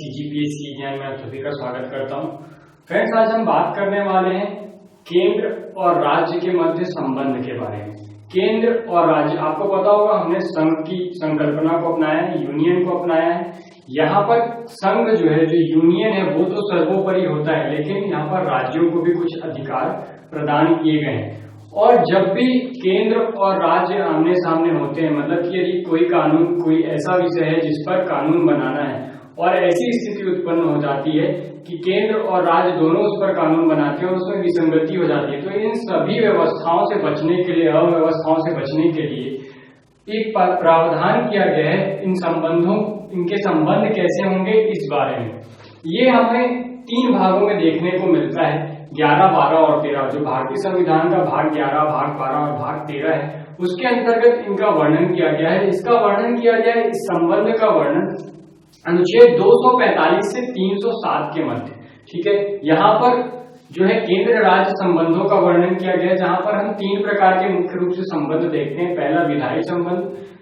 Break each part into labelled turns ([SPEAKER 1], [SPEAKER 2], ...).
[SPEAKER 1] CGPSC ज्ञान में आप सभी का स्वागत करता हूं। फ्रेंड्स, आज हम बात करने वाले हैं केंद्र और राज्य के मध्य संबंध के बारे में। केंद्र और राज्य, आपको पता होगा हमने संघ की संकल्पना को अपनाया है, यूनियन को अपनाया है। यहाँ पर संघ जो है, जो यूनियन है, वो तो सर्वोपरि होता है, लेकिन यहाँ पर राज्यों को भी कुछ अधिकार प्रदान किए गए हैं। और जब भी केंद्र और राज्य आमने सामने होते हैं, मतलब कि यदि कोई कानून, कोई ऐसा विषय है जिस पर कानून बनाना है और ऐसी स्थिति उत्पन्न हो जाती है कि केंद्र और राज्य दोनों उस पर कानून बनाते हैं और उसमें विसंगति हो जाती है, तो इन सभी व्यवस्थाओं से बचने के लिए, अव्यवस्थाओं से बचने के लिए एक प्रावधान किया गया है। इन संबंधों, इनके संबंध कैसे होंगे इस बारे में ये हमें 3 भागों में देखने को मिलता है, 11, 12 और 13। जो भारतीय संविधान का भाग 11, भाग 12 और भाग 13 है, उसके अंतर्गत इनका वर्णन किया गया है। इसका वर्णन किया गया है, इस संबंध का वर्णन अनुच्छेद 245 से 307 के मध्य। ठीक है, यहाँ पर जो है केंद्र राज्य संबंधों का वर्णन किया गया है, जहां पर हम 3 प्रकार के मुख्य रूप से संबंध देखते हैं। पहला विधायी संबंध,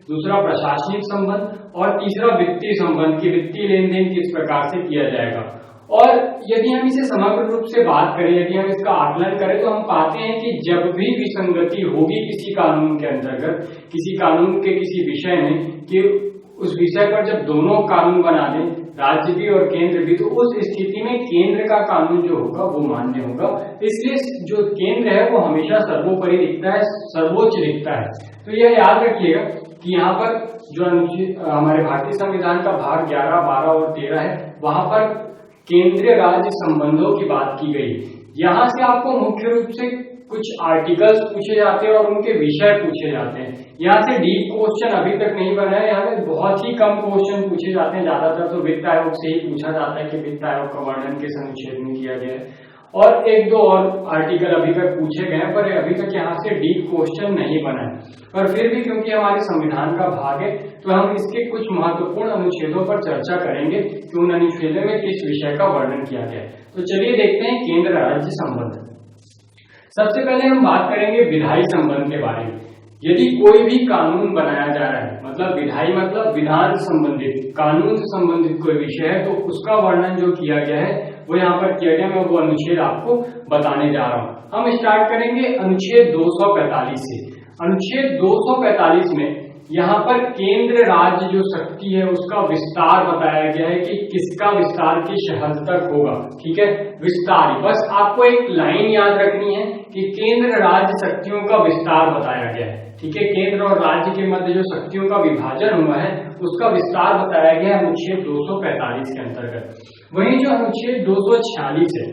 [SPEAKER 1] दूसरा प्रशासनिक संबंध और तीसरा वित्तीय संबंध की वित्तीय लेन देन किस प्रकार से किया जाएगा। और यदि हम इसे समग्र रूप से बात करें, यदि हम इसका आकलन करें, तो हम पाते हैं कि जब भी विसंगति होगी किसी कानून के अंतर्गत, किसी कानून के किसी विषय में, कि उस विषय पर जब दोनों कानून बना दें, राज्य भी और केंद्र भी, तो उस स्थिति में केंद्र का कानून जो होगा वो मान्य होगा। इसलिए जो केंद्र है वो हमेशा सर्वोपरि दिखता है, सर्वोच्च दिखता है। तो यह याद रखिएगा कि यहाँ पर जो हमारे भारतीय संविधान का भाग 11, 12 और 13 है, वहां पर केंद्रीय राज्य संबंधों की बात की गई। यहाँ से आपको मुख्य रूप से कुछ आर्टिकल्स पूछे जाते हैं और उनके विषय पूछे जाते हैं। यहाँ से डीप क्वेश्चन अभी तक नहीं बना है, यहाँ पे बहुत ही कम क्वेश्चन पूछे जाते हैं। ज्यादातर तो वित्त आयोग से ही पूछा जाता है कि वित्त आयोग का वर्णन किस अनुच्छेद में किया गया है, और 1-2 और आर्टिकल अभी तक पूछे गए हैं, पर अभी तक यहाँ से डीप क्वेश्चन नहीं बना है। पर फिर भी क्योंकि हमारे संविधान का भाग है, तो हम इसके कुछ महत्वपूर्ण अनुच्छेदों पर चर्चा करेंगे कि उन अनुच्छेदों में किस विषय का वर्णन किया गया है। तो चलिए देखते हैं केंद्र राज्य संबंध। सबसे पहले हम बात करेंगे विधायी संबंध के बारे में। यदि कोई भी कानून बनाया जा रहा है, मतलब विधायी मतलब विधान संबंधित, कानून से संबंधित कोई विषय है, तो उसका वर्णन जो किया गया है वो यहाँ पर किया गया। मैं वो अनुच्छेद आपको बताने जा रहा हूँ। हम स्टार्ट करेंगे अनुच्छेद 245 से। अनुच्छेद 245 में यहाँ पर केंद्र राज्य जो शक्ति है उसका विस्तार बताया गया है कि किसका विस्तार किस हद तक होगा। ठीक है, विस्तार, बस आपको एक लाइन याद रखनी है कि केंद्र राज्य शक्तियों का विस्तार बताया गया है। ठीक है, केंद्र और राज्य के मध्य जो शक्तियों का विभाजन हुआ है उसका विस्तार बताया गया है अनुच्छेद 245 के अंतर्गत। वहीं जो अनुच्छेद 246 है,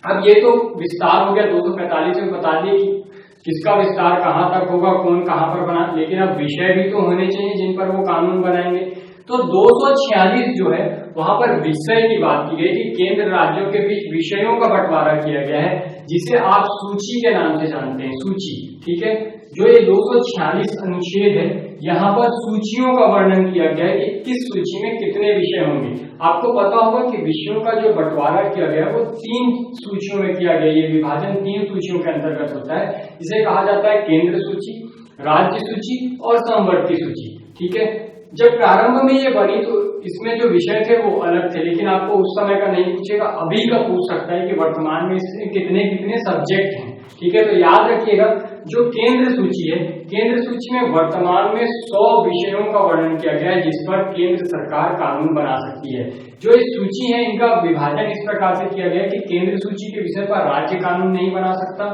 [SPEAKER 1] अब ये तो विस्तार हो गया 245 में, बता दिए कि किसका विस्तार कहां तक होगा, कौन कहां पर बना, लेकिन अब विषय भी तो होने चाहिए जिन पर वो कानून बनाएंगे। तो 246 जो है वहां पर विषय की बात की गई कि केंद्र राज्यों के बीच विषयों का बंटवारा किया गया है, जिसे आप सूची के नाम से जानते हैं, सूची। ठीक है, जो ये 246 अनुच्छेद है, यहाँ पर सूचियों का वर्णन किया गया है कि किस सूची में कितने विषय होंगे। आपको पता होगा कि विषयों का जो बंटवारा किया गया है वो 3 सूचियों में किया गया है। ये विभाजन 3 सूचियों के अंतर्गत होता है। इसे कहा जाता है केंद्र सूची, राज्य सूची और समवर्ती सूची। ठीक है, जब प्रारंभ में ये बनी तो इसमें जो विषय थे वो अलग थे, लेकिन आपको उस समय का नहीं पूछेगा, अभी का पूछ सकता है कि वर्तमान में इसमें कितने कितने सब्जेक्ट हैं। ठीक है, तो याद रखिएगा जो केंद्र सूची है, केंद्र सूची में वर्तमान में 100 विषयों का वर्णन किया गया है जिस पर केंद्र सरकार कानून बना सकती है। जो इस सूची है इनका विभाजन इस प्रकार से किया गया है कि केंद्र सूची के विषय पर राज्य कानून नहीं बना सकता,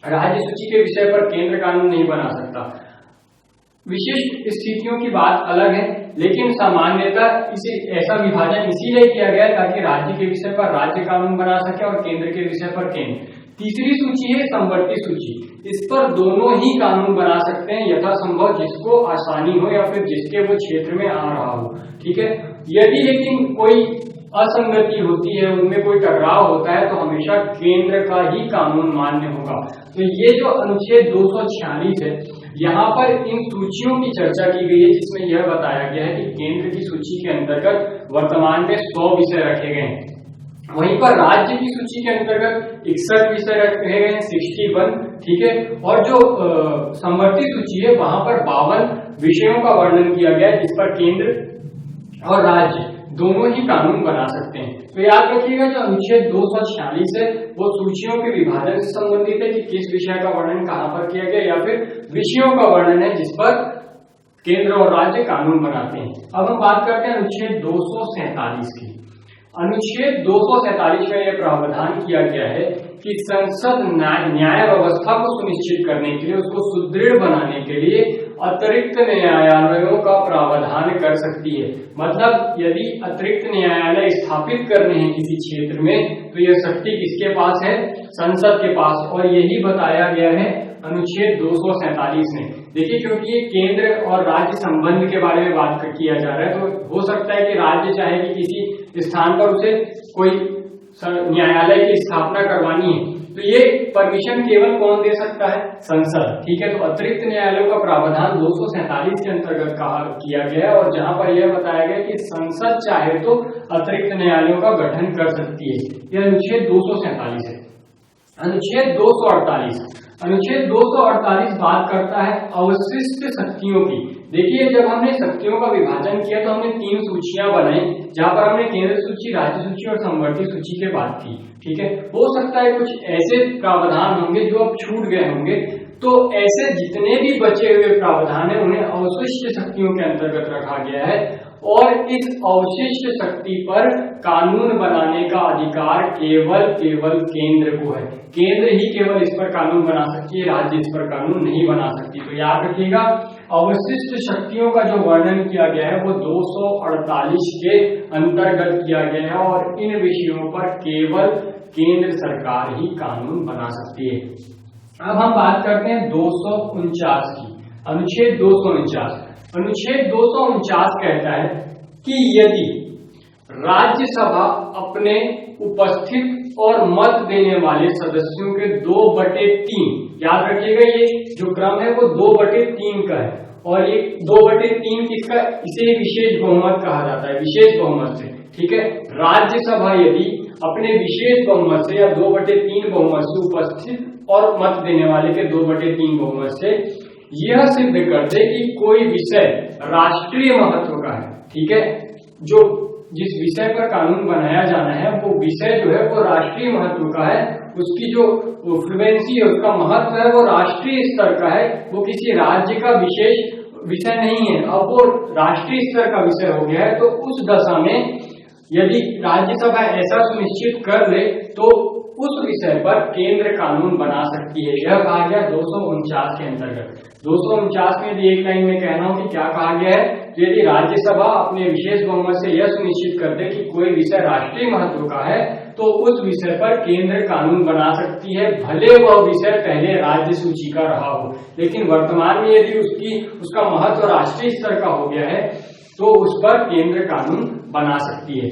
[SPEAKER 1] राज्य सूची के विषय पर केंद्र कानून नहीं बना सकता। विशिष्ट स्थितियों की बात अलग है, लेकिन सामान्यतः इसे ऐसा विभाजन इसीलिए किया गया है ताकि राज्य के विषय पर राज्य कानून बना सके और केंद्र के विषय पर केंद्र। तीसरी सूची है समवर्ती सूची। इस पर दोनों ही कानून बना सकते हैं यथासंभव, जिसको आसानी हो या फिर जिसके वो क्षेत्र में आ रहा हो। ठीक है, यदि लेकिन कोई असंगति होती है, उनमें कोई टकराव होता है, तो हमेशा केंद्र का ही कानून मान्य होगा। तो ये जो अनुच्छेद 246 है, यहाँ पर इन सूचियों की चर्चा की गई है, जिसमें यह बताया गया है कि केंद्र की सूची के अंतर्गत वर्तमान में 100 विषय रखे गए हैं। वहीं पर राज्य की सूची के अंतर्गत 61 विषय रखे गए हैं, 61। ठीक है, और जो समवर्ती सूची है वहां पर 52 विषयों का वर्णन किया गया है जिस पर केंद्र और राज्य दोनों ही कानून बना सकते हैं। तो याद रखिएगा जो अनुच्छेद 246 है वो सूचियों के विभाजन से संबंधित है कि किस विषय का वर्णन कहां पर किया गया, या फिर विषयों का वर्णन है जिस पर केंद्र और राज्य कानून बनाते हैं। अब हम बात करते हैं अनुच्छेद 247 की। अनुच्छेद 247 में यह प्रावधान किया गया है कि संसद न्याय व्यवस्था को सुनिश्चित करने के लिए, उसको सुदृढ़ बनाने के लिए अतिरिक्त न्यायालयों का प्रावधान कर सकती है। मतलब यदि अतिरिक्त न्यायालय स्थापित करने हैं किसी क्षेत्र में तो यह शक्ति किसके पास है? संसद के पास। और यही बताया गया है अनुच्छेद 247 में। देखिए क्योंकि ये केंद्र और राज्य संबंध के बारे में बात किया जा रहा है, तो हो सकता है कि राज्य चाहे कि किसी स्थान पर उसे कोई न्यायालय की स्थापना करवानी है, तो ये परमिशन केवल कौन दे सकता है? संसद। ठीक है, तो अतिरिक्त न्यायालयों का प्रावधान 247 के अंतर्गत किया गया है, और जहां पर यह बताया गया कि संसद चाहे तो अतिरिक्त न्यायालयों का गठन कर सकती है। यह अनुच्छेद 247 है। अनुच्छेद 248 बात करता है अवशिष्ट शक्तियों की। देखिए जब हमने शक्तियों का विभाजन किया तो हमने 3 सूचियां बनाई, जहां पर हमने केंद्र सूची, राज्य सूची और समवर्ती सूची की बात की। ठीक है, हो सकता है कुछ ऐसे प्रावधान होंगे जो अब छूट गए होंगे, तो ऐसे जितने भी बचे हुए प्रावधान है उन्हें अवशिष्ट शक्तियों के अंतर्गत रखा गया है, और इस अवशिष्ट शक्ति पर कानून बनाने का अधिकार केवल केंद्र को है। केंद्र ही केवल इस पर कानून बना सकती है, राज्य इस पर कानून नहीं बना सकती। तो याद रखिएगा अवशिष्ट शक्तियों का जो वर्णन किया गया है वो 248 के अंतर्गत किया गया है, और इन विषयों पर केवल केंद्र सरकार ही कानून बना सकती है। अब हम बात करते हैं 249 की। अनुच्छेद 249 कहता है कि यदि राज्यसभा अपने उपस्थित और मत देने वाले सदस्यों के 2/3, याद रखिएगा ये जो क्रम है वो 2/3 का है, और ये 2/3 किसका? इसे विशेष बहुमत कहा जाता है, विशेष बहुमत से। ठीक है, राज्यसभा यदि अपने विशेष बहुमत से या 2/3 बहुमत से उपस्थित और मत देने वाले के 2/3 बहुमत से यह सिद्ध कर दे कि कोई विषय राष्ट्रीय महत्व का है। ठीक है, जो जिस विषय पर कानून बनाया जाना है वो विषय जो है वो राष्ट्रीय महत्व का है, उसकी जो फ्लुएंसी है, उसका महत्व है वो राष्ट्रीय स्तर का है, वो किसी राज्य का विशेष विषय नहीं है, अब वो राष्ट्रीय स्तर का विषय हो गया है। तो उस दशा में यदि राज्यसभा ऐसा सुनिश्चित कर ले तो उस विषय पर केंद्र कानून बना सकती है। यह कहा गया 249 के अंतर्गत। 249 में यदि एक लाइन में कहना हो कि क्या कहा गया है, यदि राज्यसभा अपने विशेष बहुमत से यह सुनिश्चित कर दे कि कोई विषय राष्ट्रीय महत्व का है तो उस विषय पर केंद्र कानून बना सकती है, भले वह विषय पहले राज्य सूची का रहा हो। लेकिन वर्तमान में यदि उसका महत्व राष्ट्रीय स्तर का हो गया है तो उस पर केंद्र कानून बना सकती है।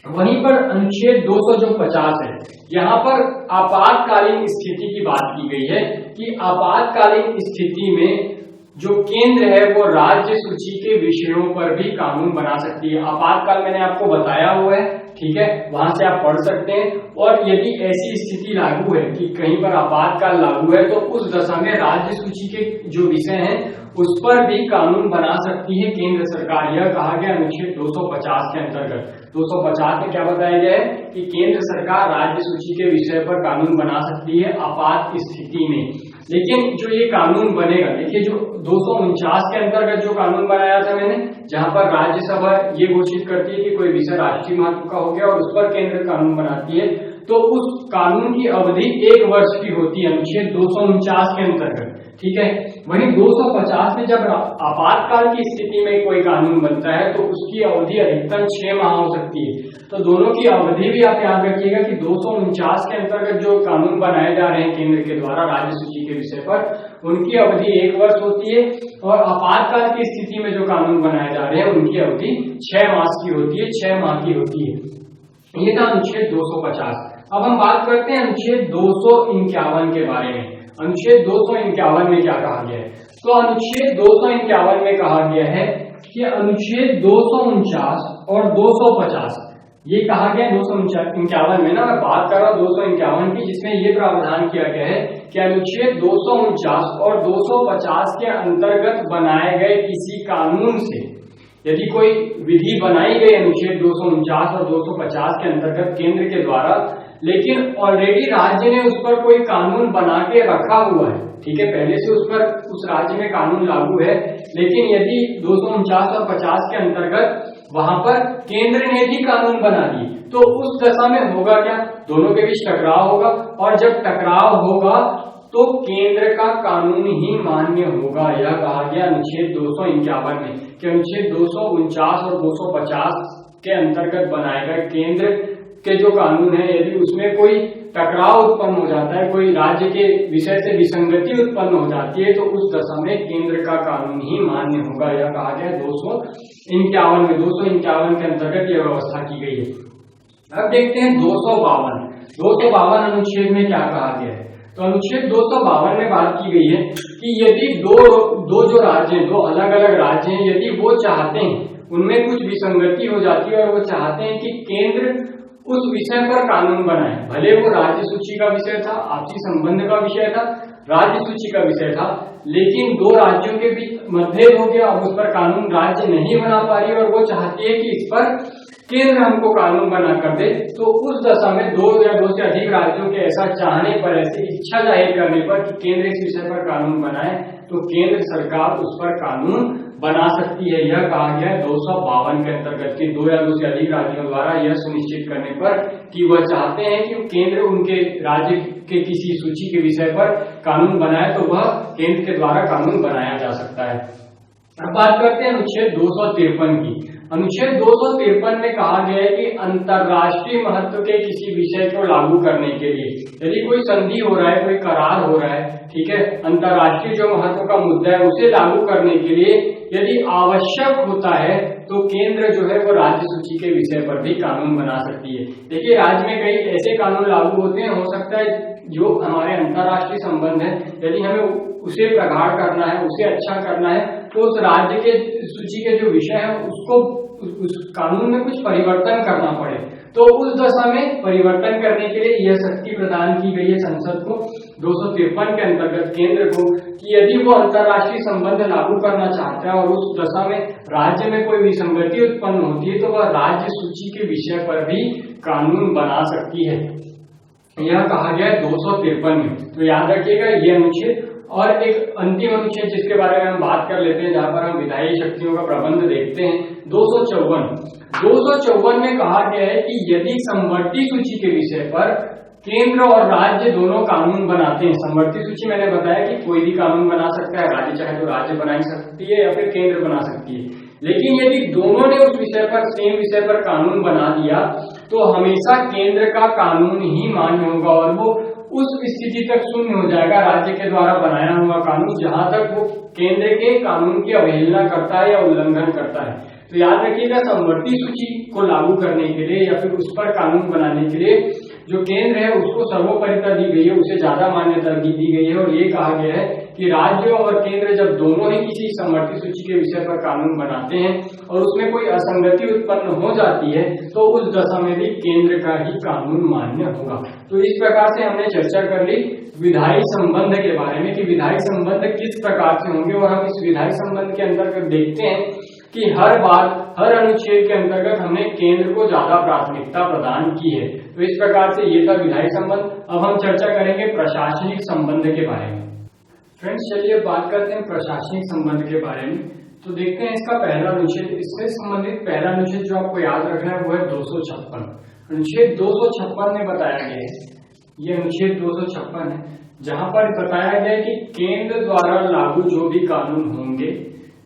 [SPEAKER 1] वहीं पर अनुच्छेद 250 है, यहाँ पर आपातकालीन स्थिति की बात की गई है कि आपातकालीन स्थिति में जो केंद्र है वो राज्य सूची के विषयों पर भी कानून बना सकती है। आपातकाल मैंने आपको बताया हुआ है, ठीक है, वहां से आप पढ़ सकते हैं। और यदि ऐसी स्थिति लागू है कि कहीं पर आपातकाल लागू है तो उस दशा में राज्य सूची के जो विषय हैं उस पर भी कानून बना सकती है केंद्र सरकार। यह कहा गया अनुच्छेद 250 के अंतर्गत। 250 में क्या बताया गया है कि केंद्र सरकार राज्य सूची के विषय पर कानून बना सकती है आपात स्थिति में। लेकिन जो ये कानून बनेगा, देखिए जो 249 के अंतर्गत जो कानून बनाया था मैंने, जहां पर राज्यसभा ये घोषित करती है कि कोई विषय राष्ट्रीय महत्व का हो गया और उस पर केंद्र कानून बनाती है, तो उस कानून की अवधि 1 वर्ष की होती है अनुच्छेद 249 के अंतर्गत। ठीक है, वहीं 250 में जब आपातकाल की स्थिति में कोई कानून बनता है तो उसकी अवधि अधिकतम 6 माह हो सकती है। तो दोनों की अवधि भी आप याद रखिएगा कि 249 के अंतर्गत जो कानून बनाए जा रहे हैं केंद्र के द्वारा राज्य सूची के विषय पर, उनकी अवधि 1 वर्ष होती है, और आपातकाल की स्थिति में जो कानून बनाए जा रहे हैं उनकी अवधि 6 मास की होती है, 6 माह की होती है। ये था अनुच्छेद 250। अब हम बात करते हैं अनुच्छेद 251 के बारे में। अनुच्छेद 251 में क्या कहा गया है? तो अनुच्छेद 251 में कहा गया है कि अनुच्छेद 249 और 250 ये कहा गया 251 में ना, मैं बात कर रहा हूं 251 की, जिसमें ये प्रावधान किया गया है कि अनुच्छेद 249 और 250 के अंतर्गत बनाए गए किसी कानून से यदि कोई विधि बनाई गई अनुच्छेद 249 और 250 के अंतर्गत केंद्र के द्वारा, लेकिन ऑलरेडी राज्य ने उस पर कोई कानून बना के रखा हुआ है, ठीक है, पहले से उस पर उस राज्य में कानून लागू है, लेकिन यदि 249 और 50 के अंतर्गत वहां पर केंद्र ने भी कानून बना दिए, तो उस दशा में होगा क्या, दोनों के बीच टकराव होगा, और जब टकराव होगा तो केंद्र का कानून ही मान्य होगा। यह कहा गया अनुच्छेद 251 में कि अनुच्छेद 249 और 250 के अंतर्गत बनाए गए केंद्र के जो कानून है, यदि उसमें कोई टकराव उत्पन्न हो जाता है, कोई राज्य के विषय से विसंगति उत्पन्न हो जाती है, तो उस दशा में केंद्र का कानून ही मान्य होगा। यह कहा गया 251 में, 251 के अंतर्गत यह व्यवस्था की गई है। अब देखते हैं 252 अनुच्छेद में क्या कहा गया है। तो अनुच्छेद 252 में बात की गई है कि यदि दो जो राज्य हैं, दो अलग अलग राज्य हैं, यदि वो चाहते हैं, उनमें कुछ विसंगति हो जाती है और वो चाहते हैं कि केंद्र उस विषय पर कानून बनाए, भले वो राज्य सूची का विषय था, आपसी संबंध का विषय था, राज्य सूची का विषय था, लेकिन दो राज्यों के बीच मतभेद हो गया, अब उस पर कानून राज्य नहीं बना पा रही और वो चाहती है कि इस पर केंद्र हमको कानून बना कर दे। तो उस दशा में दो या दो से अधिक राज्यों के ऐसा चाहने पर, ऐसी इच्छा जाहिर करने पर कि केंद्र इस विषय पर कानून बनाए, तो केंद्र सरकार उस पर कानून बना सकती है। यह कहा गया है 252 के अंतर्गत कि दो या दो से अधिक राज्यों द्वारा यह सुनिश्चित करने पर कि वह चाहते हैं कि केंद्र उनके राज्य के किसी सूची के विषय पर कानून बनाए, तो वह केंद्र के द्वारा कानून बनाया जा सकता है। अब बात करते हैं अनुच्छेद 253 की। अनुच्छेद 253 में कहा गया है कि अंतरराष्ट्रीय महत्व के किसी विषय को लागू करने के लिए, यदि कोई संधि हो रहा है, कोई करार हो रहा है, ठीक है, अंतरराष्ट्रीय जो महत्व का मुद्दा है उसे लागू करने के लिए यदि आवश्यक होता है, तो केंद्र जो है वो राज्य सूची के विषय पर भी कानून बना सकती है। देखिए, राज्य में कई ऐसे कानून लागू होते हैं, हो सकता है जो हमारे अंतरराष्ट्रीय संबंध है, यदि हमें उसे प्रगाढ़ करना है, उसे अच्छा करना है, तो उस राज्य के सूची के जो विषय है उसको उस कानून में कुछ परिवर्तन करना पड़े, तो उस दशा में परिवर्तन करने के लिए यह शक्ति प्रदान की गई है संसद को 253 के अंतर्गत केंद्र को, कि यदि वो अंतरराष्ट्रीय संबंध लागू करना चाहता है और उस दशा में राज्य में कोई विसंगति उत्पन्न होती है, तो वह राज्य सूची के विषय पर भी कानून बना सकती है। यह कहा गया है 253 में, तो याद रखिएगा ये अनुच्छेद। और एक अंतिम अनुच्छेद जिसके बारे में हम बात कर लेते हैं, जहां पर हम विधायी शक्तियों का प्रबंध देखते हैं, 254 में कहा गया है कि यदि समवर्ती सूची के विषय पर केंद्र और राज्य दोनों कानून बनाते हैं, समवर्ती सूची मैंने बताया कि कोई भी कानून बना सकता है, राज्य चाहे तो राज्य बना सकती है या फिर केंद्र बना सकती है, लेकिन यदि दोनों ने उस विषय पर, सेम विषय पर कानून बना दिया, तो हमेशा केंद्र का कानून ही मान्य होगा और वो उस स्थिति तक शून्य हो जाएगा राज्य के द्वारा बनाया हुआ कानून, जहां तक वो केंद्र के कानून की अवहेलना करता है या उल्लंघन करता है। तो याद रखिएगा, समवर्ती सूची को लागू करने के लिए या फिर उस पर कानून बनाने के लिए जो केंद्र है उसको सर्वोपरिता दी गई है, उसे ज्यादा मान्यता दी गई है, और ये कहा गया है कि राज्य और केंद्र जब दोनों ही किसी समवर्ती सूची के विषय पर कानून बनाते हैं और उसमें कोई असंगति उत्पन्न हो जाती है, तो उस दशा में भी केंद्र का ही कानून मान्य होगा। तो इस प्रकार से हमने चर्चा कर ली विधायी संबंध के बारे में कि विधायी संबंध किस प्रकार से होंगे, और हम इस विधायी संबंध के अंतर्गत देखते हैं कि हर बार हर अनुच्छेद के अंतर्गत हमने केंद्र को ज्यादा प्राथमिकता प्रदान की है। तो इस प्रकार से ये था विधायी संबंध। अब हम चर्चा करेंगे प्रशासनिक संबंध के बारे में। फ्रेंड्स, चलिए बात करते हैं प्रशासनिक संबंध के बारे में। तो देखते हैं इसका पहला अनुच्छेद, इससे संबंधित पहला अनुच्छेद जो आपको याद रखना है वो है 256। अनुच्छेद 256 में बताया गया है, ये अनुच्छेद 256 है, जहां पर बताया गया है कि केंद्र द्वारा लागू जो भी कानून होंगे,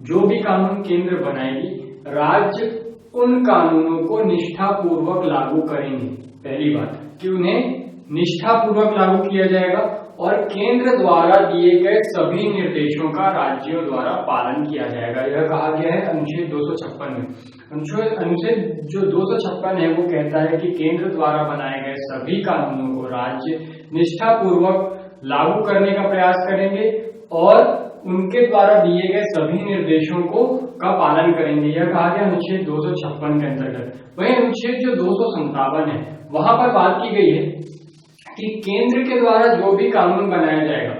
[SPEAKER 1] जो भी कानून केंद्र बनाएगी, राज्य उन कानूनों को निष्ठापूर्वक लागू करेंगे। पहली बात कि उन्हें निष्ठापूर्वक लागू किया जाएगा और केंद्र द्वारा दिए गए सभी निर्देशों का राज्यों द्वारा पालन किया जाएगा। यह कहा गया है अनुच्छेद 256 में। अनुच्छेद जो 256 है वो कहता है कि केंद्र द्वारा बनाए गए सभी कानूनों को राज्य निष्ठापूर्वक लागू करने का प्रयास करेंगे और उनके द्वारा दिए गए सभी निर्देशों का पालन करेंगे। यह कहा गया अनुच्छेद 256 के अंतर्गत। वही अनुच्छेद जो 257 है वहां पर बात की गई है कि केंद्र के द्वारा जो भी कानून बनाया जाएगा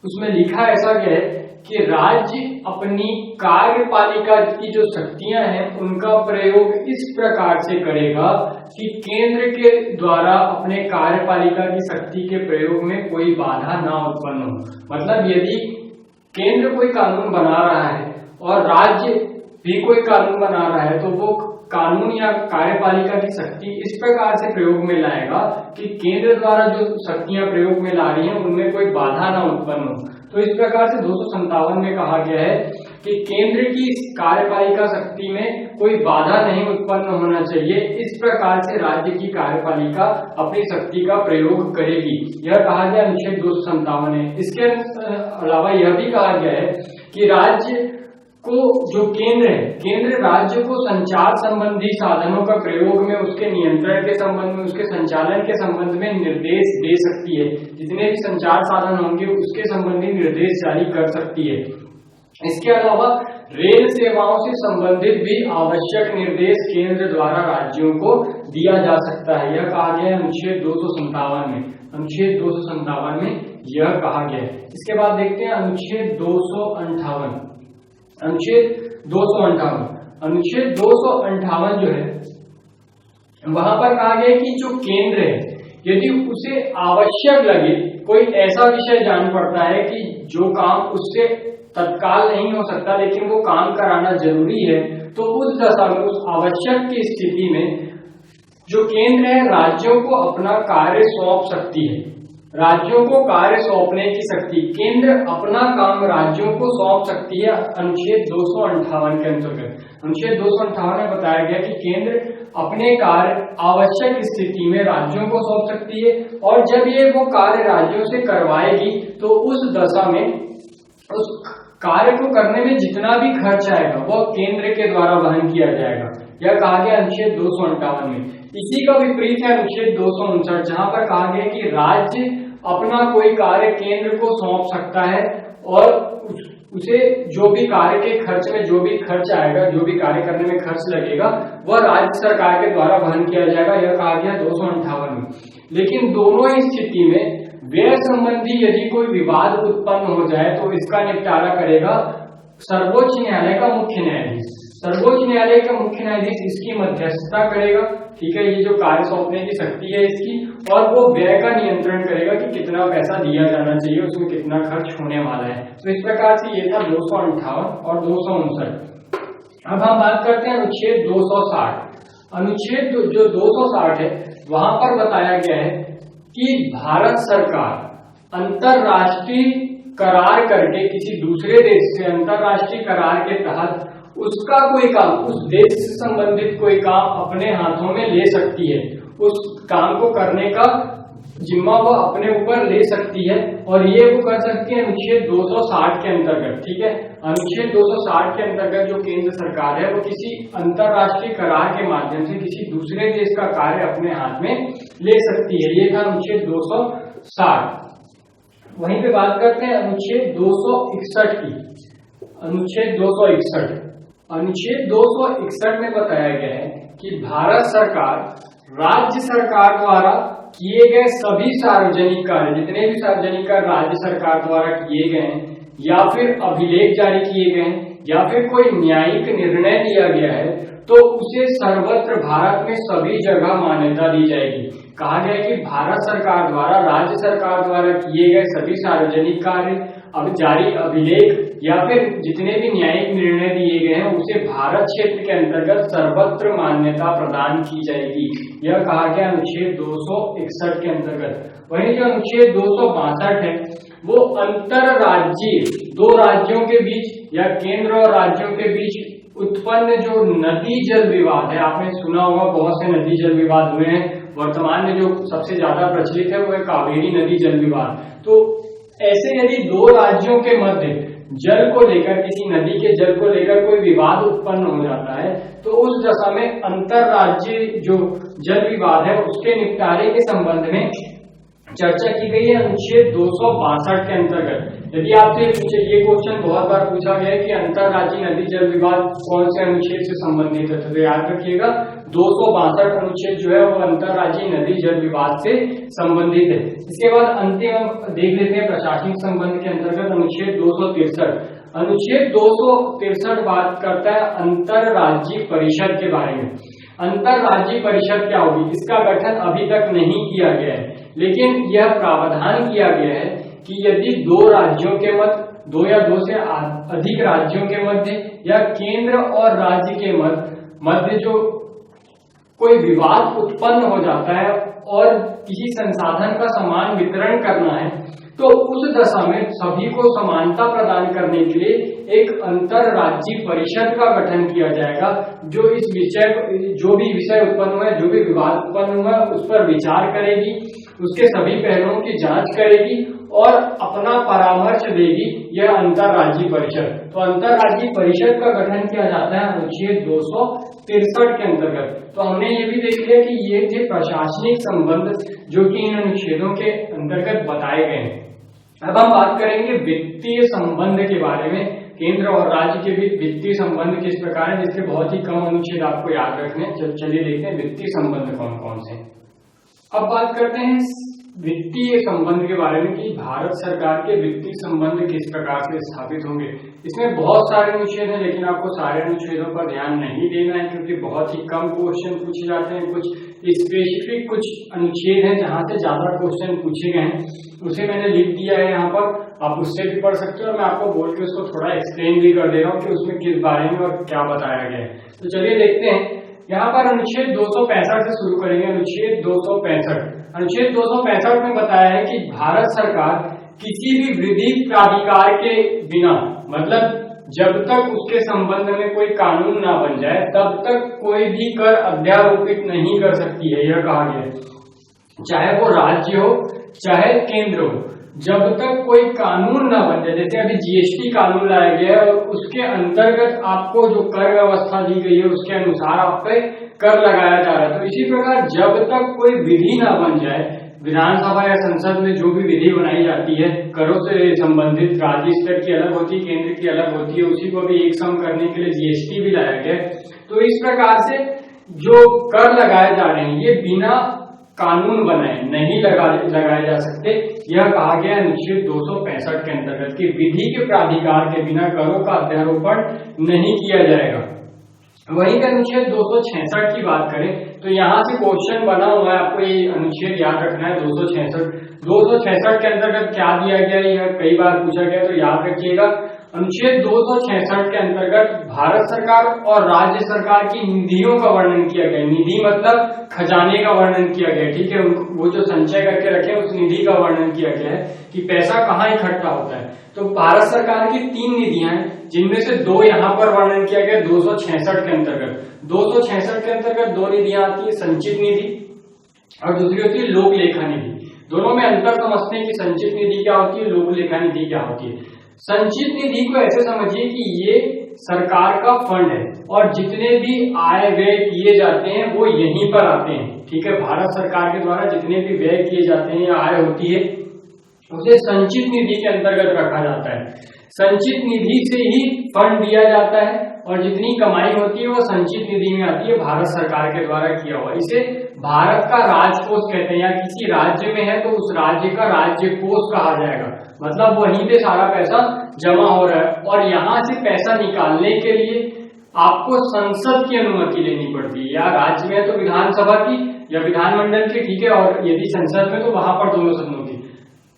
[SPEAKER 1] उसमें लिखा ऐसा गया है कि राज्य अपनी कार्यपालिका की जो शक्तियां हैं उनका प्रयोग इस प्रकार से करेगा कि केंद्र के द्वारा अपने कार्यपालिका की शक्ति के प्रयोग में कोई बाधा ना उत्पन्न हो। मतलब यदि केंद्र कोई कानून बना रहा है और राज्य भी कोई कानून बना रहा है, तो वो कानून या कार्यपालिका की शक्ति इस प्रकार से प्रयोग में लाएगा कि केंद्र द्वारा जो शक्तियां प्रयोग में ला रही हैं उनमें कोई बाधा ना उत्पन्न हो। तो इस प्रकार से 257 में कहा गया है कि केंद्र की कार्यपालिका शक्ति में कोई बाधा नहीं उत्पन्न होना चाहिए। इस प्रकार से राज्य की कार्यपालिका अपनी शक्ति का प्रयोग करेगी, यह कहा गया अनुच्छेद 257 में। इसके अलावा यह भी कहा गया है कि राज्य को जो केंद्र है, केंद्र राज्य को संचार संबंधी साधनों का प्रयोग में उसके नियंत्रण के संबंध में, उसके संचालन के संबंध में निर्देश दे सकती है। जितने भी संचार साधन होंगे उसके संबंधी निर्देश जारी कर सकती है। इसके अलावा रेल सेवाओं से संबंधित भी आवश्यक निर्देश केंद्र द्वारा राज्यों को दिया जा सकता है, यह कहा गया है अनुच्छेद 257 में। अनुच्छेद 257 में यह कहा गया है। इसके बाद देखते हैं अनुच्छेद 258। अनुच्छेद 258 जो है वहां पर कहा गया है कि जो केंद्र है यदि उसे आवश्यक लगे, कोई ऐसा विषय जान पड़ता है कि जो काम उससे तत्काल नहीं हो सकता लेकिन वो काम कराना जरूरी है, तो उस दशा में, उस आवश्यक की स्थिति में जो केंद्र है राज्यों को अपना कार्य सौंप सकती है। राज्यों को कार्य सौंपने की शक्ति, केंद्र अपना काम राज्यों को सौंप सकती है अनुच्छेद 258 के अंतर्गत। अनुच्छेद 258 में बताया गया कि केंद्र अपने कार्य आवश्यक स्थिति में राज्यों को सौंप सकती है, और जब ये वो कार्य राज्यों से करवाएगी तो उस दशा में उस कार्य को करने में जितना भी खर्च आएगा वह केंद्र के द्वारा वहन किया जाएगा, यह कहा गया अनुच्छेद 258 में। इसी का विपरीत है अनुच्छेद 259, जहां पर कहा गया कि राज्य अपना कोई कार्य केंद्र को सौंप सकता है और उसे जो भी कार्य के खर्च में जो भी खर्च आएगा, जो भी कार्य करने में खर्च लगेगा, वह राज्य सरकार के द्वारा वहन किया जाएगा, यह कहा गया 258 में। लेकिन दोनों ही स्थिति में व्यय संबंधी यदि कोई विवाद उत्पन्न हो जाए तो इसका निपटारा करेगा सर्वोच्च न्यायालय का मुख्य न्यायाधीश। सर्वोच्च न्यायालय का मुख्य न्यायाधीश इसकी मध्यस्थता करेगा, ठीक है, ये जो कार्य सौंपने की शक्ति है इसकी, और वो व्यय का नियंत्रण करेगा कि कितना पैसा दिया जाना चाहिए, उसमें कितना खर्च होने वाला है। तो इस प्रकार से ये था 258 और 259। अब हम बात करते हैं अनुच्छेद 260। अनुच्छेद जो 260 है वहां पर बताया गया है कि भारत सरकार अंतरराष्ट्रीय करार करके किसी दूसरे देश से अंतरराष्ट्रीय करार के तहत उसका कोई काम, उस देश से संबंधित कोई काम अपने हाथों में ले सकती है। उस काम को करने का जिम्मा वो अपने ऊपर ले सकती है, और ये वो कर सकती है अनुच्छेद 260 के अंतर्गत, ठीक है। अनुच्छेद 260 के अंतर्गत जो केंद्र सरकार है वो किसी अंतरराष्ट्रीय करार के माध्यम से किसी दूसरे देश का कार्य अपने हाथ में ले सकती है। ये था अनुच्छेद 260। वहीं पे बात करते हैं अनुच्छेद 261 की। अनुच्छेद 261, अनुच्छेद 261 में बताया गया है कि भारत सरकार राज्य सरकार द्वारा किए गए सभी सार्वजनिक कार्य, जितने भी सार्वजनिक कार्य राज्य सरकार द्वारा किए गए हैं, या फिर अभिलेख जारी किए गए हैं, या फिर कोई न्यायिक निर्णय लिया गया है, तो उसे सर्वत्र भारत में सभी जगह मान्यता दी जाएगी। कहा गया है कि भारत सरकार द्वारा राज्य सरकार द्वारा किए गए सभी सार्वजनिक कार्य, अब जारी अभिलेख या फिर जितने भी न्यायिक निर्णय दिए गए हैं उसे भारत क्षेत्र के अंतर्गत सर्वत्र मान्यता प्रदान की जाएगी, यह कहा गया अनुच्छेद 261 के अंतर्गत। वहीं जो अनुच्छेद 262 है वो अंतरराज्यीय, दो राज्यों के बीच या केंद्र और राज्यों के बीच उत्पन्न जो नदी जल विवाद है, आपने सुना होगा बहुत से नदी जल विवाद हुए हैं। वर्तमान में जो सबसे ज्यादा प्रचलित है वो है कावेरी नदी जल विवाद। तो ऐसे यदि दो राज्यों के मध्य जल को लेकर, किसी नदी के जल को लेकर कोई विवाद उत्पन्न हो जाता है, तो उस दशा में अंतरराज्यीय जो जल विवाद है उसके निपटारे के संबंध में चर्चा की गई है अनुच्छेद 262 के अंतर्गत। यदि आपसे ये क्वेश्चन बहुत बार पूछा गया है कि अंतरराज्यीय नदी जल विवाद कौन से अनुच्छेद से संबंधित है, तो याद रखिएगा 262 अनुच्छेद जो है वो अंतरराज्यीय नदी जल विवाद से संबंधित है। इसके बाद अंतिम देख लेते हैं प्रशासनिक संबंध के अंतर्गत अनुच्छेद 263। अनुच्छेद 263 बात करता है अंतरराज्यीय परिषद के बारे में। अंतरराज्यीय परिषद क्या होगी, इसका गठन अभी तक नहीं किया गया है, लेकिन यह प्रावधान किया गया है कि यदि दो राज्यों के मध्य, दो या दो से अधिक राज्यों के मध्य या केंद्र और राज्य के मध्य जो कोई विवाद उत्पन्न हो जाता है और किसी संसाधन का समान वितरण करना है, तो उस दशा में सभी को समानता प्रदान करने के लिए एक अंतरराज्यीय परिषद का गठन किया जाएगा, जो इस विषय, जो भी विषय उत्पन्न हुआ है, जो भी विवाद उत्पन्न हुआ है, उस पर विचार करेगी, उसके सभी पहलुओं की जांच करेगी और अपना परामर्श देगी, यह अंतरराज्यीय परिषद। तो अंतरराज्यीय परिषद का गठन किया जाता है अनुच्छेद 263 के अंतर्गत। तो हमने ये भी देख लिया कि ये थे प्रशासनिक संबंध जो कि इन अनुच्छेदों के अंतर्गत बताए गए हैं। अब हम बात करेंगे वित्तीय संबंध के बारे में। केंद्र और राज्य के बीच वित्तीय संबंध किस प्रकार है, जिसके बहुत ही कम अनुच्छेद आपको याद रखने। चलिए देखते हैं वित्तीय संबंध कौन कौन से। अब बात करते हैं वित्तीय संबंध के बारे में कि भारत सरकार के वित्तीय संबंध किस प्रकार से स्थापित होंगे। इसमें बहुत सारे अनुच्छेद हैं, लेकिन आपको सारे अनुच्छेदों पर ध्यान नहीं देना है, क्योंकि बहुत ही कम क्वेश्चन पूछे जाते हैं। कुछ स्पेसिफिक कुछ अनुच्छेद हैं जहां से ज्यादा क्वेश्चन पूछे गए हैं, उसे मैंने लिख दिया है यहाँ पर, आप उससे भी पढ़ सकते हो और मैं आपको बोल के उसको थोड़ा एक्सप्लेन भी कर दे रहा हूँ कि उसमें किस बारे में और क्या बताया गया है। तो चलिए देखते हैं। यहाँ पर अनुच्छेद 265 से शुरू करेंगे। अनुच्छेद 265 में बताया है कि भारत सरकार किसी भी विधिक प्राधिकार के बिना, मतलब जब तक उसके संबंध में कोई कानून ना बन जाए तब तक कोई भी कर अध्यारोपित नहीं कर सकती है, यह कहा गया है। चाहे वो राज्य हो चाहे केंद्र हो, जब तक कोई कानून ना बन जाए, जैसे अभी जीएसटी कानून लाया गया है और उसके अंतर्गत आपको जो कर व्यवस्था दी गई है उसके अनुसार आप पे कर लगाया जा रहा है। तो इसी प्रकार जब तक कोई विधि ना बन जाए, विधानसभा या संसद में जो भी विधि बनाई जाती है करों से संबंधित, राज्य स्तर की अलग होती है, केंद्र की अलग होती है, उसी को भी एक सम करने के लिए जीएसटी भी लाया गया। तो इस प्रकार से जो कर लगाए जा रहे हैं ये बिना कानून बनाए नहीं लगाए जा सकते, यह कहा गया अनुच्छेद 265 के अंतर्गत कि विधि के प्राधिकार के बिना करों का अध्यारोपण नहीं किया जाएगा। वहीं का अनुच्छेद 266 की बात करें तो यहाँ से क्वेश्चन बना हुआ है, आपको ये अनुच्छेद याद रखना है। 266 के अंतर्गत क्या दिया गया है, यह कई बार पूछा गया, तो याद रखिएगा। अनुच्छेद 266 के अंतर्गत भारत सरकार और राज्य सरकार की निधियों का वर्णन किया गया। निधि मतलब खजाने का वर्णन किया गया, ठीक है। वो जो संचय करके रखे उस निधि का वर्णन किया गया है कि पैसा कहाँ इकट्ठा होता है। तो भारत सरकार की 3 निधियां हैं, जिनमें से 2 यहाँ पर वर्णन किया गया 266 के अंतर्गत। 266 के अंतर्गत 2 निधियां आती है, संचित निधि और दूसरी होती है लोक लेखा निधि। दोनों में अंतर समझते हैं कि संचित निधि क्या होती है, लोक लेखा निधि क्या होती है। संचित निधि को ऐसे समझिए कि ये सरकार का फंड है और जितने भी आय व्यय किए जाते हैं वो यहीं पर आते हैं, ठीक है। भारत सरकार के द्वारा जितने भी व्यय किए जाते हैं या आय होती है उसे संचित निधि के अंतर्गत रखा जाता है। संचित निधि से ही फंड दिया जाता है और जितनी कमाई होती है वो संचित निधि में आती है, भारत सरकार के द्वारा किया हुआ। इसे भारत का राजकोष कहते हैं, या किसी राज्य में है तो उस राज्य का राज्य कोष कहा जाएगा, मतलब वहीं पे सारा पैसा जमा हो रहा है। और यहाँ से पैसा निकालने के लिए आपको संसद की अनुमति लेनी पड़ती है, या राज्य में है तो विधानसभा की या विधानमंडल की, ठीक है। और यदि संसद में तो वहां पर दोनों सदनों की।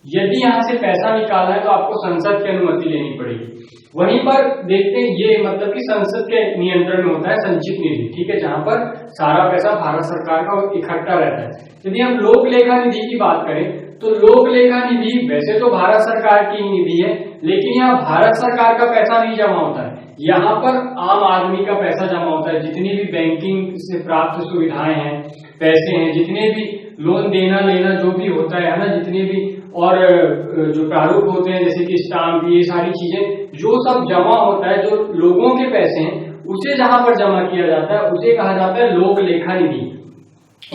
[SPEAKER 1] यदि यहाँ से पैसा निकालना है तो आपको संसद की अनुमति लेनी पड़ेगी। वहीं पर देखते हैं ये मतलब कि संसद के नियंत्रण में होता है संचित निधि, ठीक है, जहां पर सारा पैसा भारत सरकार का इकट्ठा रहता है। यदि हम लोक लेखा निधि की बात करें तो लोक लेखा निधि वैसे तो भारत सरकार की निधि है, लेकिन यहाँ भारत सरकार का पैसा नहीं जमा होता है, यहाँ पर आम आदमी का पैसा जमा होता है। जितनी भी बैंकिंग से प्राप्त सुविधाएं हैं, पैसे हैं, जितने भी लोन देना लेना जो भी होता है ना, जितने भी और जो प्रारूप होते हैं जैसे कि स्टाम्प, ये सारी चीजें जो सब जमा होता है, जो लोगों के पैसे हैं उसे जहां पर जमा किया जाता है उसे कहा जाता है लोक लेखा निधि।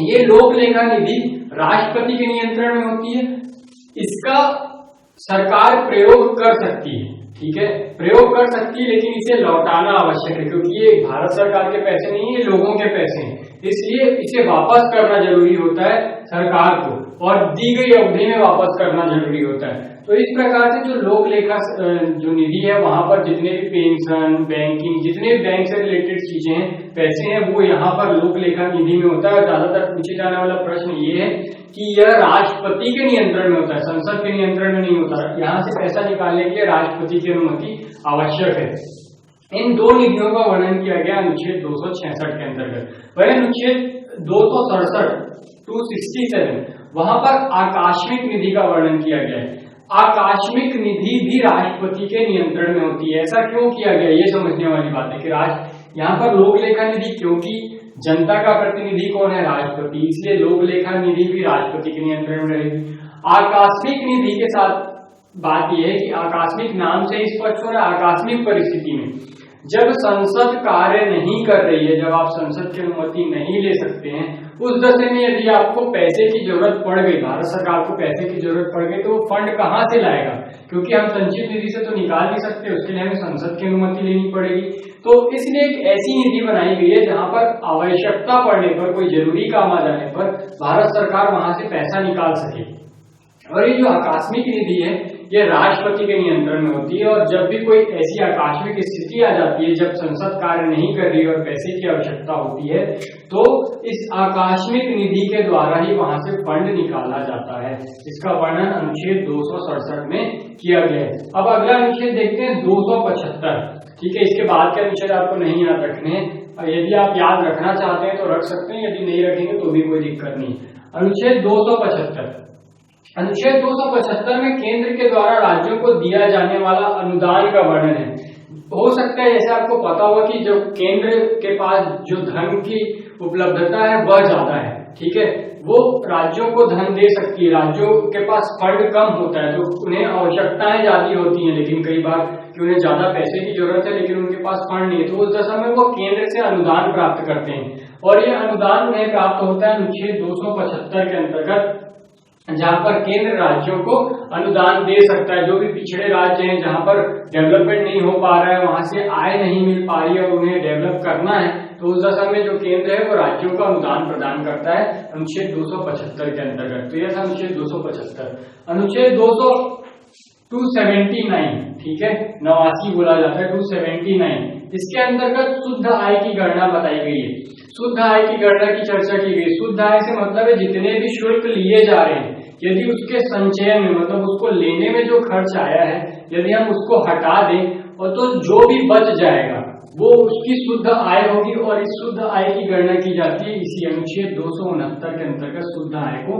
[SPEAKER 1] ये लोक लेखा निधि राष्ट्रपति के नियंत्रण में होती है। इसका सरकार प्रयोग कर सकती है, ठीक है, प्रयोग कर सकती है, लेकिन इसे लौटाना आवश्यक है, क्योंकि ये भारत सरकार के पैसे नहीं है, लोगों के पैसे हैं, इसलिए इसे वापस करना जरूरी होता है सरकार को, और दी गई अवधि में वापस करना जरूरी होता है। तो इस प्रकार से जो लोक लेखा जो निधि है वहां पर जितने भी पेंशन, बैंकिंग, जितने भी बैंक से रिलेटेड चीजें हैं, पैसे हैं, वो यहाँ पर लोक लेखा निधि में होता है। ज्यादातर पूछे जाने वाला प्रश्न ये है कि यह राष्ट्रपति के नियंत्रण में होता है, संसद के नियंत्रण में नहीं होता। यहाँ से पैसा निकालने के लिए राष्ट्रपति की अनुमति आवश्यक है। इन दो निधियों का वर्णन किया गया अनुच्छेद 266 के अंतर्गत। वह अनुच्छेद 267 267 वहां पर आकस्मिक निधि का वर्णन किया गया है। आकस्मिक निधि भी राष्ट्रपति के नियंत्रण में होती है। ऐसा क्यों किया गया, ये समझने वाली बात है कि यहाँ पर लोक लेखा निधि, क्योंकि जनता का प्रतिनिधि कौन है, राष्ट्रपति, इसलिए लोक लेखा निधि भी राष्ट्रपति के नियंत्रण में रहेगी। आकस्मिक निधि के साथ बात यह है कि आकस्मिक नाम से स्पष्ट हो रहा है, आकस्मिक परिस्थिति में जब संसद कार्य नहीं कर रही है, जब आप संसद की अनुमति नहीं ले सकते हैं, उस दशा में यदि आपको पैसे की जरूरत पड़ गई, भारत सरकार को पैसे की जरूरत पड़ गई, तो वो फंड कहाँ से लाएगा, क्योंकि हम संचित निधि से तो निकाल नहीं सकते, उसके लिए हमें संसद की अनुमति लेनी पड़ेगी। तो इसलिए एक ऐसी निधि बनाई गई है जहां पर आवश्यकता पड़ने पर, कोई जरूरी काम आ जाने पर भारत सरकार वहां से पैसा निकाल सके। और ये जो आकस्मिक निधि है ये राष्ट्रपति के नियंत्रण में होती है। और जब भी कोई ऐसी आकस्मिक स्थिति आ जाती है, जब संसद कार्य नहीं कर रही और पैसे की आवश्यकता होती है, तो इस आकस्मिक निधि के द्वारा ही वहां से फंड निकाला जाता है। इसका वर्णन अनुच्छेद 267 में किया गया है। अब अगला अनुच्छेद देखते हैं 275। ठीक है, इसके बाद के अनुच्छेद आपको नहीं याद रखने, और यदि आप याद रखना चाहते हैं तो रख सकते हैं, यदि नहीं रखेंगे तो भी कोई दिक्कत नहीं। अनुच्छेद 275, अनुच्छेद 275 में केंद्र के द्वारा राज्यों को दिया जाने वाला अनुदान का वर्णन है। हो सकता है जैसे आपको पता होगा कि जो केंद्र के पास जो धन की उपलब्धता है वह ज्यादा है, ठीक है, वो राज्यों को धन दे सकती है। राज्यों के पास फंड कम होता है तो उन्हें आवश्यकताएं ज्यादा होती हैं, लेकिन कई बार कि उन्हें ज्यादा पैसे की जरूरत है लेकिन उनके पास फंड नहीं है, तो उस दशा में वो केंद्र से अनुदान प्राप्त करते हैं। और ये अनुदान उन्हें प्राप्त होता है अनुच्छेद 275 के अंतर्गत, जहां पर केंद्र राज्यों को अनुदान दे सकता है। जो भी पिछड़े राज्य हैं, जहां पर डेवलपमेंट नहीं हो पा रहा है, वहां से आय नहीं मिल पा रही है और उन्हें डेवलप करना है, तो उस दशा में जो केंद्र है वो राज्यों को अनुदान प्रदान करता है अनुच्छेद 275 के अंतर्गत। तो यह था अनुच्छेद 275। अनुच्छेद 279, ठीक है, 89 बोला जाता है, 279, इसके अंतर्गत शुद्ध आय की गणना बताई गई है। शुद्ध आय की गणना की चर्चा की गई। शुद्ध आय से मतलब है जितने भी शुल्क लिए जा रहे हैं, यदि उसके संचयन में, मतलब उसको लेने में जो खर्च आया है, यदि हम उसको हटा दें और तो जो भी बच जाएगा वो उसकी शुद्ध आय होगी। और इस शुद्ध आय की गणना की जाती है इसी अनुच्छेद 269 के अंतर्गत शुद्ध आय को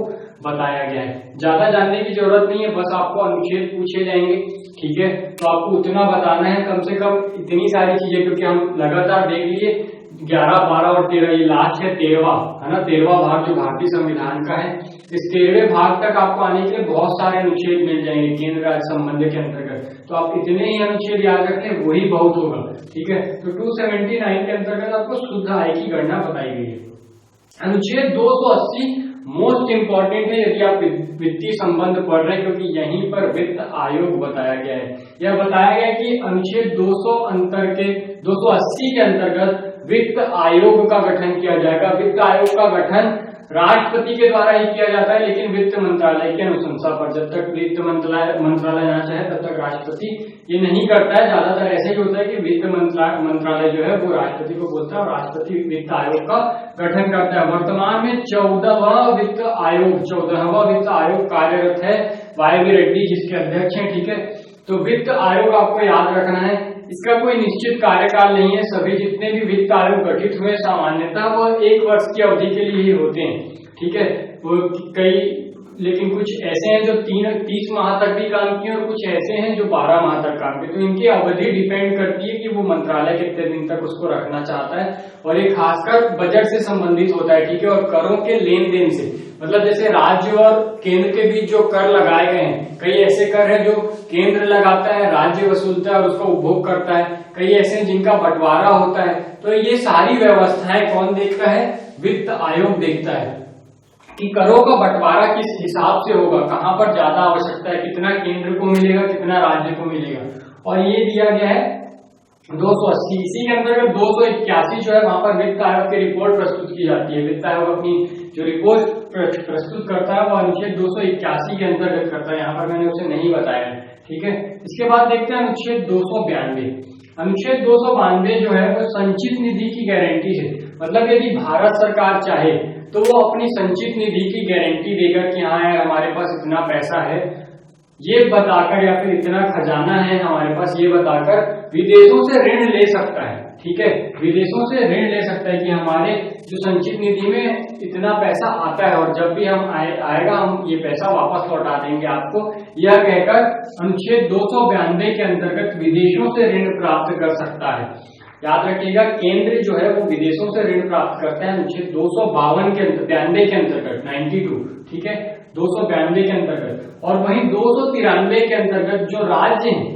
[SPEAKER 1] बताया गया है। ज्यादा जानने की जरूरत नहीं है, बस आपको अनुच्छेद पूछे जाएंगे, ठीक है, तो आपको उतना बताना है, कम से कम इतनी सारी चीजें, क्योंकि हम लगातार देख लिए 11, 12 और 13, ये लास्ट है 13वां, है ना, 13वां भाग जो भारतीय संविधान का है। इस 13वें भाग तक आपको आने के लिए बहुत सारे अनुच्छेद मिल जाएंगे केंद्र राज्य संबंध के अंतर्गत, तो आप इतने ही अनुच्छेद याद रखें वही बहुत होगा, ठीक है। तो 279 के अंतर्गत आपको शुद्ध आय की गणना बताई गई है। अनुच्छेद 280 मोस्ट इंपॉर्टेंट है यदि आप वित्तीय संबंध पढ़ रहे हैं, क्योंकि यहीं पर वित्त आयोग बताया गया है। यह बताया गया कि अनुच्छेद 280 के अंतर्गत वित्त आयोग का गठन किया जाएगा। वित्त आयोग का गठन राष्ट्रपति के द्वारा ही किया जाता है, लेकिन वित्त मंत्रालय की अनुशंसा पर। जब तक वित्त मंत्रालय ना चाहे तब तक राष्ट्रपति ये नहीं करता है। ज्यादातर ऐसे ही होता है कि वित्त मंत्रालय जो है वो राष्ट्रपति को बोलता है और राष्ट्रपति वित्त आयोग का गठन करता है। वर्तमान में 14वां वित्त आयोग कार्यरत है, वाई रेड्डी जिसके अध्यक्ष हैं, ठीक है। तो वित्त आयोग आपको याद रखना है, इसका कोई निश्चित कार्यकाल नहीं है। सभी जितने भी वित्त आयोग गठित हुए सामान्यतः वो 1 वर्ष की अवधि के लिए ही होते हैं, ठीक है। वो कई, लेकिन कुछ ऐसे हैं जो 30 माह तक भी काम किए और कुछ ऐसे हैं जो 12 माह तक काम किए। तो इनकी अवधि डिपेंड करती है कि वो मंत्रालय कितने दिन तक उसको रखना चाहता है, और ये खासकर बजट से संबंधित होता है, ठीक है, और करों के लेन देन से। मतलब जैसे राज्य और केंद्र के बीच जो कर लगाए गए हैं, कई ऐसे कर हैं जो केंद्र लगाता है, राज्य वसूलता है और उसका उपभोग करता है, कई ऐसे हैं जिनका बंटवारा होता है। तो ये सारी व्यवस्थाएं कौन देखता है? वित्त आयोग देखता है कि करों का बंटवारा किस हिसाब से होगा, कहां पर ज्यादा आवश्यकता है, कितना केंद्र को मिलेगा, कितना राज्य को मिलेगा। और ये दिया गया है 280, इसी के अंतर्गत 281 जो है वहां पर वित्त आयोग की रिपोर्ट प्रस्तुत की जाती है। वित्त आयोग अपनी जो रिपोर्ट प्रस्तुत करता है वो अनुच्छेद 281 के अंतर्गत करता है, यहाँ पर मैंने उसे नहीं बताया है, ठीक है। इसके बाद देखते हैं अनुच्छेद 292। अनुच्छेद 292 जो है वो संचित निधि की गारंटी है, मतलब यदि भारत सरकार चाहे तो वो अपनी संचित निधि की गारंटी देगा कि हाँ यार हमारे पास इतना पैसा है, ये बताकर, या फिर इतना खजाना है हमारे पास, ये बताकर विदेशों से ऋण ले सकता है, ठीक है। विदेशों से ऋण ले सकता है कि हमारे जो संचित निधि में इतना पैसा आता है और जब भी हम आएगा हम ये पैसा वापस लौटा देंगे आपको, यह कहकर अनुच्छेद 292 के अंतर्गत विदेशों से ऋण प्राप्त कर सकता है। याद रखिएगा, केंद्र जो है वो विदेशों से ऋण प्राप्त करता है अनुच्छेद 252 के अंतर्गत 92, ठीक है, 292 के अंतर्गत। और वहीं 293 के अंतर्गत जो राज्य हैं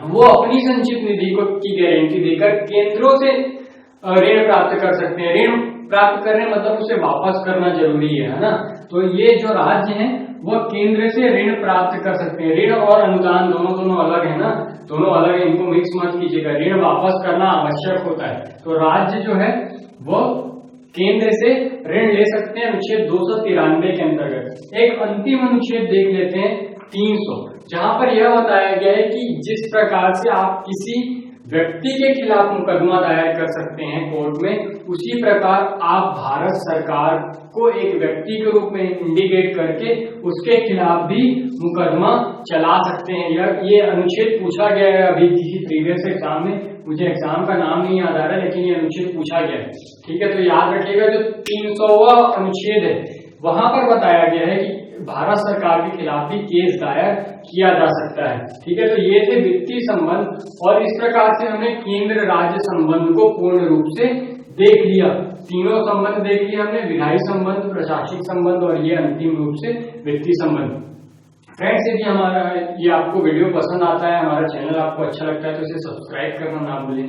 [SPEAKER 1] वो अपनी संचित निधि को की गारंटी देकर केंद्रों से ऋण प्राप्त कर सकते हैं। ऋण प्राप्त करने मतलब उसे वापस करना जरूरी है ना। तो ये जो राज्य हैं वो केंद्र से ऋण प्राप्त कर सकते हैं। ऋण और अनुदान दोनों अलग है ना, दोनों अलग है, इनको मिक्स मत कीजिएगा। ऋण वापस करना आवश्यक होता है, तो राज्य जो है वो केंद्र से ऋण ले सकते हैं अनुच्छेद 293 के अंतर्गत। एक अंतिम अनुच्छेद देख लेते हैं 300, जहां पर यह बताया गया है कि जिस प्रकार से आप किसी व्यक्ति के खिलाफ मुकदमा दायर कर सकते हैं कोर्ट में, उसी प्रकार आप भारत सरकार को एक व्यक्ति के रूप में इंडिकेट करके उसके खिलाफ भी मुकदमा चला सकते हैं। ये अनुच्छेद पूछा गया है अभी किसी प्रीवियस एग्जाम में, मुझे एग्जाम का नाम नहीं याद आ रहा, लेकिन ये अनुच्छेद पूछा गया है, ठीक है। तो याद रखिएगा जो 300वां अनुच्छेद है वहां पर बताया गया है कि भारत सरकार के खिलाफ भी केस दायर किया जा सकता है, ठीक है। तो ये थे वित्तीय संबंध, और इस प्रकार से हमने केंद्र राज्य संबंध को पूर्ण रूप से देख लिया। तीनों संबंध देख लिया हमने, विधायी संबंध, प्रशासनिक संबंध और ये अंतिम रूप से वित्तीय संबंध। फ्रेंड्स, यदि हमारा ये आपको वीडियो पसंद आता है, हमारा चैनल आपको अच्छा लगता है तो इसे सब्सक्राइब करना ना भूलें।